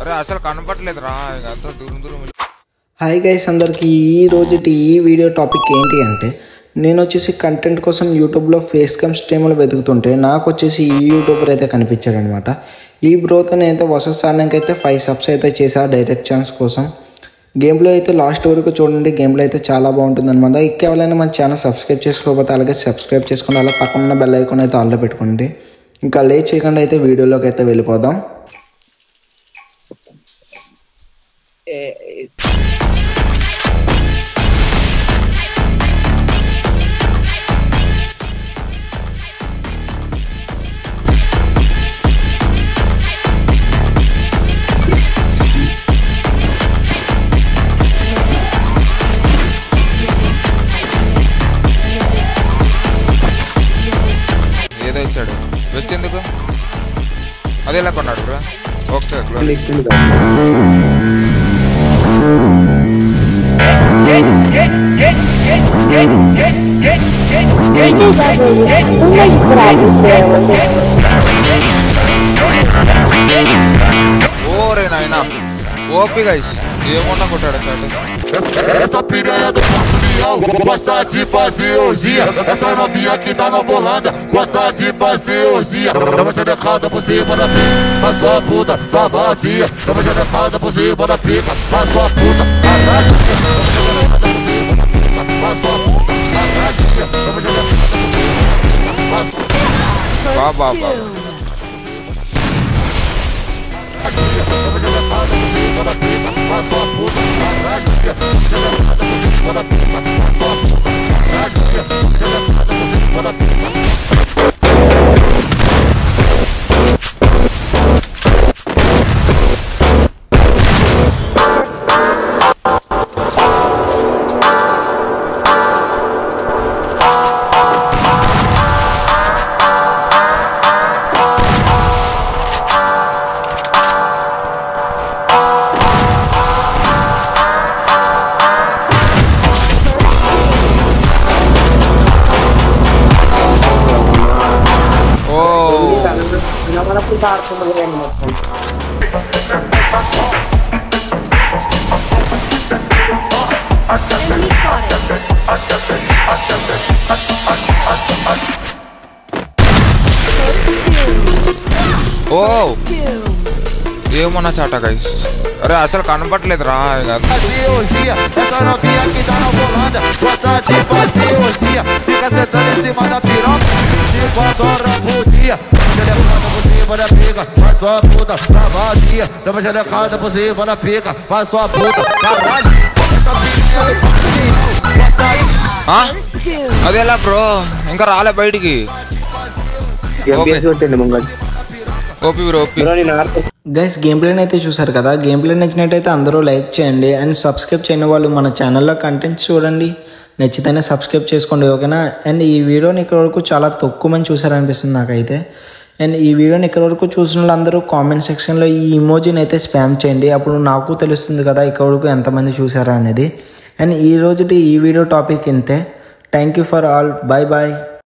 అరే అసలు కనపట్లేదురా దూరం. హాయ్ గైస్, అందరికి ఈ రోజుటి ఈ వీడియో టాపిక్ ఏంటి అంటే, నేను వచ్చేసి కంటెంట్ కోసం యూట్యూబ్లో ఫేస్ క్యామ్ స్ట్రీమ్లు వెతుకుతుంటే నాకు వచ్చేసి ఈ యూట్యూబర్ అయితే కనిపించాడు అనమాట. ఈ బ్రోతో నేనైతే వర్సెస్ ఆడడానికి అయితే 5 సబ్స్ అయితే చేశా డైరెక్ట్ ఛాన్స్ కోసం. గేమ్లో అయితే లాస్ట్ వరకు చూడండి, గేమ్లో అయితే చాలా బాగుంటుంది అనమాట. ఇంకెవరైనా మన ఛానల్ సబ్స్క్రైబ్ చేసుకోకపోతే అలాగే సబ్స్క్రైబ్ చేసుకోండి, అలా పక్కన ఉన్న బెల్ ఐకాన్ అయితే ఆన్లో పెట్టుకోండి. ఇంకా లేట్ చేయకుండా అయితే వీడియోలోకి అయితే వెళ్ళిపోదాం. ఏదో ఇచ్చాడు వచ్చేందుకు, అది ఎలా కొన్నాడు బ్రా? ఓకే ఓరే నాయనా ఓపి గైస్, ఏమన్నా కొట్టాడు Essa piranha do Portugal gosta de fazer orgia. Essa novinha aqui da Nova Holanda gosta de fazer orgia. Dama xerecada por cima da pica, faz sua puta, sua vadia. Dama xerecada por cima da pica, faz sua puta, caralho. Dama xerecada por cima da pica, faz sua puta, caralho. Dama xerecada por cima da pica, faz sua puta. Baba. Dama xerecada por cima da pica, faz sua puta, caralho. Dama xerecada por cima da pica, faz sua puta, caralho. Dama xerecada por cima da pica. ఓ ఏమన్నా చాట guys, అరే అసలు కనపట్లేదురా. Essa novinha aqui da Nova Holanda gosta de fazer orgia. Fica sentando em cima da piroca, te adora por dia. Xerecada por cima da pica, faz sua puta, pra vadia. Dama xerecada por cima da pica, faz sua puta, caralho. Essa piranha do Portugal gosta de... అది ఎలా bro, ఇంకా రాలే బయటికి. OP bro OP. Guys, game ప్లేని అయితే చూసారు కదా. Game play నచ్చినట్టయితే అందరూ లైక్ చేయండి అండ్ సబ్స్క్రైబ్ చేయని వాళ్ళు మన ఛానల్లో కంటెంట్ చూడండి, నచ్చితేనే సబ్స్క్రైబ్ చేసుకోండి, ఓకేనా. అండ్ ఈ వీడియోని ఇక్కడ వరకు చాలా తక్కువ మంది చూసారనిపిస్తుంది నాకైతే. అండ్ ఈ వీడియోని ఇక్కడ వరకు చూసిన వాళ్ళందరూ కామెంట్ సెక్షన్లో ఈ ఇమోజీని అయితే స్పామ్ చేయండి, అప్పుడు నాకు తెలుస్తుంది కదా ఇక్కడ వరకు ఎంతమంది చూసారా అనేది. అండ్ ఈ రోజుటి ఈ వీడియో టాపిక్ ఇంతే. Thank you for all, bye bye.